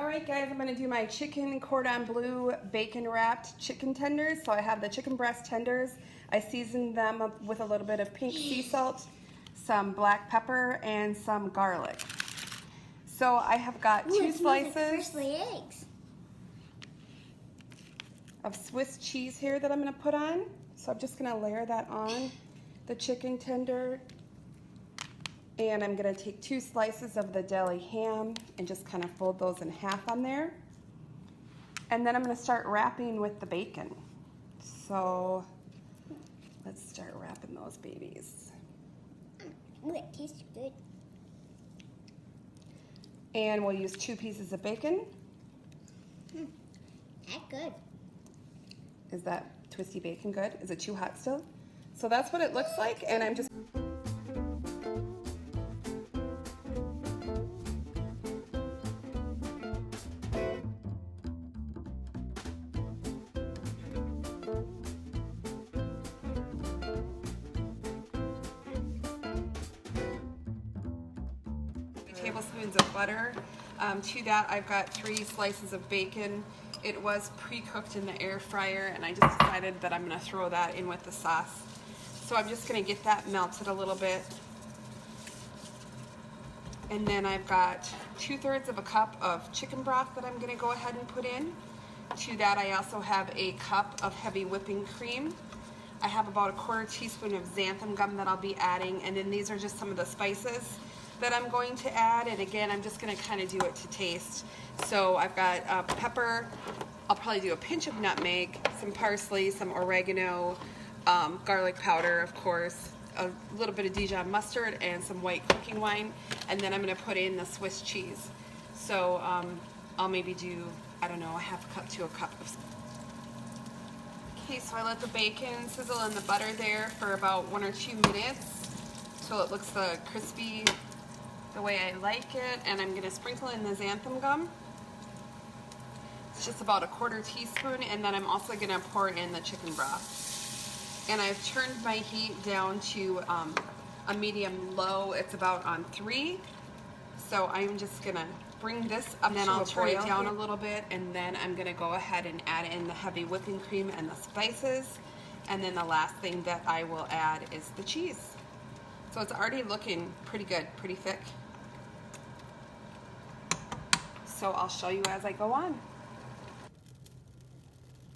Alright guys, I'm going to do my chicken cordon bleu bacon wrapped chicken tenders. So I have the chicken breast tenders. I seasoned them up with a little bit of pink sea salt, some black pepper, and some garlic. So I have got two slices of Swiss cheese here that I'm going to put on. So I'm just going to layer that on the chicken tender. And I'm going to take two slices of the deli ham and just kind of fold those in half on there. And then I'm going to start wrapping with the bacon. So let's start wrapping those babies. Ooh, it tastes good. And we'll use 2 pieces of bacon. That's good. Is that twisty bacon good? Is it too hot still? So that's what it looks like, and I'm just... tablespoons of butter. To that I've got 3 slices of bacon. It was pre-cooked in the air fryer, and I just decided that I'm going to throw that in with the sauce. So I'm just going to get that melted a little bit. And then I've got 2/3 of a cup of chicken broth that I'm going to go ahead and put in. To that I also have a cup of heavy whipping cream. I have about a 1/4 teaspoon of xanthan gum that I'll be adding, and then these are just some of the spices that I'm going to add, and again I'm just going to kind of do it to taste. So I've got pepper, I'll probably do a pinch of nutmeg, some parsley, some oregano, garlic powder of course, a little bit of Dijon mustard, and some white cooking wine, and then I'm going to put in the Swiss cheese. So I'll maybe do, I don't know, a 1/2 cup to a cup of. Okay, so I let the bacon sizzle in the butter there for about 1 or 2 minutes till it looks crispy the way I like it, and I'm going to sprinkle in the xanthan gum. It's just about a 1/4 teaspoon, and then I'm also going to pour in the chicken broth. And I've turned my heat down to a medium low. It's about on 3. So I'm just going to bring this up, and then I'll turn it down a little bit, and then I'm going to go ahead and add in the heavy whipping cream and the spices. And then the last thing that I will add is the cheese. So it's already looking pretty good, pretty thick. So I'll show you as I go on.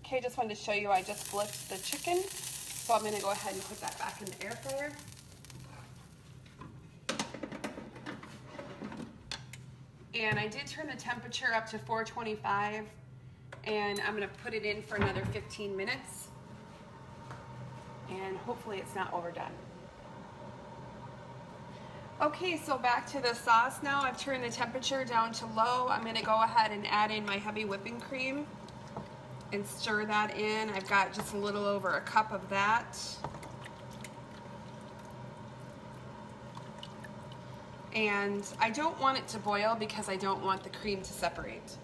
Okay, just wanted to show you I just flipped the chicken. So I'm going to go ahead and put that back in the air fryer. And I did turn the temperature up to 425, and I'm going to put it in for another 15 minutes. And hopefully it's not overdone. Okay, so back to the sauce now. I've turned the temperature down to low. I'm going to go ahead and add in my heavy whipping cream and stir that in. I've got just a little over a cup of that. And I don't want it to boil because I don't want the cream to separate.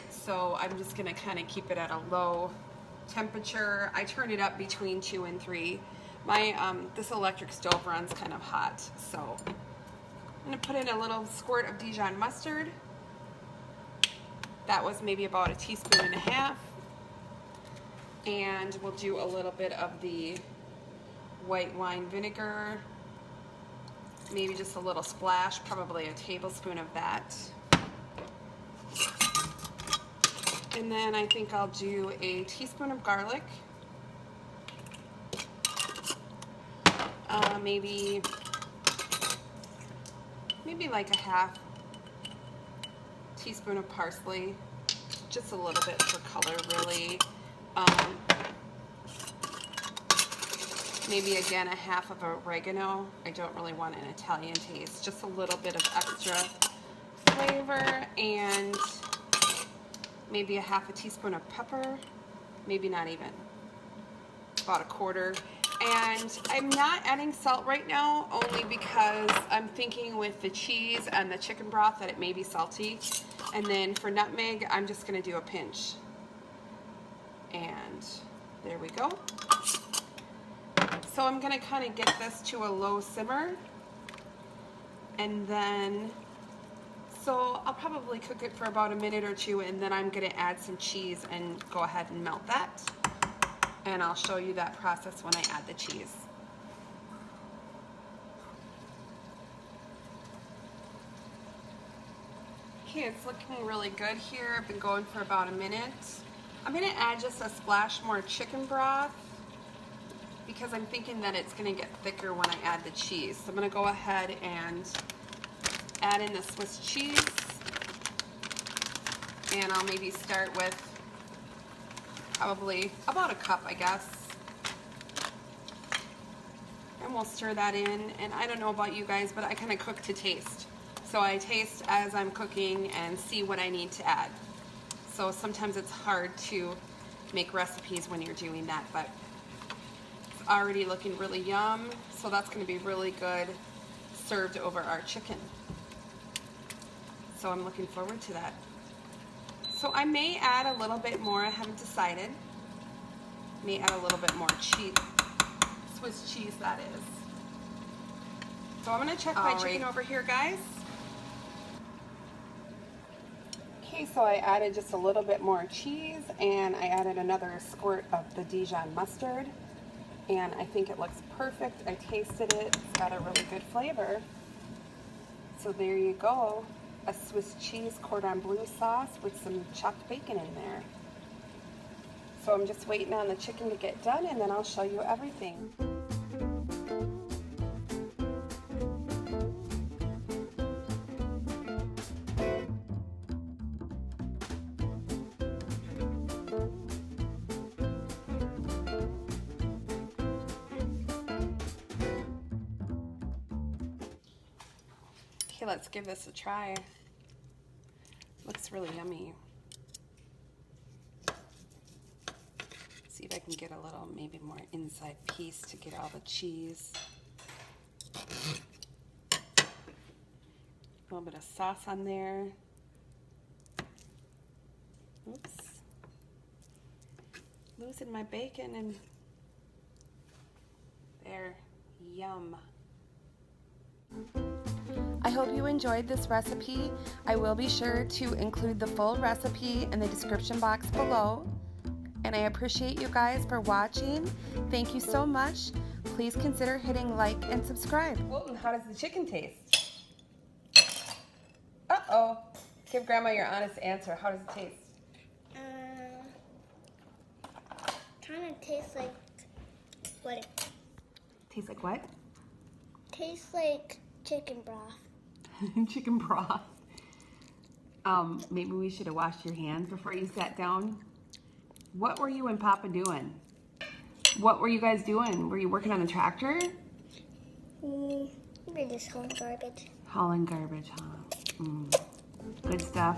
So I'm just going to kind of keep it at a low temperature. I turn it up between 2 and 3. My this electric stove runs kind of hot, so I'm going to put in a little squirt of Dijon mustard. That was maybe about 1.5 teaspoons. And we'll do a little bit of the white wine vinegar. Maybe just a little splash, probably a tablespoon of that. And then I think I'll do a teaspoon of garlic. Maybe like a 1/2 teaspoon of parsley, just a little bit for color, really. Maybe again a 1/2 of oregano. I don't really want an Italian taste, just a little bit of extra flavor, and maybe a 1/2 teaspoon of pepper, maybe not even, about 1/4. And I'm not adding salt right now, only because I'm thinking with the cheese and the chicken broth that it may be salty. And then for nutmeg, I'm just going to do a pinch. And there we go. So I'm going to kind of get this to a low simmer. And then So I'll probably cook it for about a minute or two, and then I'm gonna add some cheese and go ahead and melt that. And I'll show you that process when I add the cheese. Okay, it's looking really good here. I've been going for about a minute. I'm gonna add just a splash more chicken broth because I'm thinking that it's gonna get thicker when I add the cheese. So I'm gonna go ahead and add in the Swiss cheese. And I'll maybe start with probably about a cup, I guess. And we'll stir that in. And I don't know about you guys, but I kind of cook to taste. So I taste as I'm cooking and see what I need to add. So sometimes it's hard to make recipes when you're doing that, but it's already looking really yum. So that's gonna be really good served over our chicken. So I'm looking forward to that. So I may add a little bit more, I haven't decided. May add a little bit more cheese, Swiss cheese that is. So I'm gonna check my chicken over here, guys. Okay, so I added just a little bit more cheese and I added another squirt of the Dijon mustard. And I think it looks perfect. I tasted it, it's got a really good flavor. So there you go. A Swiss cheese Cordon Bleu sauce with some chopped bacon in there. So I'm just waiting on the chicken to get done and then I'll show you everything. Okay, let's give this a try. Looks really yummy. See if I can get a little, maybe more inside piece to get all the cheese. A little bit of sauce on there. Oops. Losing my bacon and there, yum. I hope you enjoyed this recipe. I will be sure to include the full recipe in the description box below. And I appreciate you guys for watching. Thank you so much. Please consider hitting like and subscribe. Wilton, how does the chicken taste? Uh-oh. Give Grandma your honest answer. How does it taste? Kind of tastes like what it Tastes like what? tastes like chicken broth. Chicken broth. Maybe we should have washed your hands before you sat down. What were you and Papa doing? What were you guys doing? Were you working on the tractor? We're just hauling garbage. Hauling garbage, huh? Good stuff.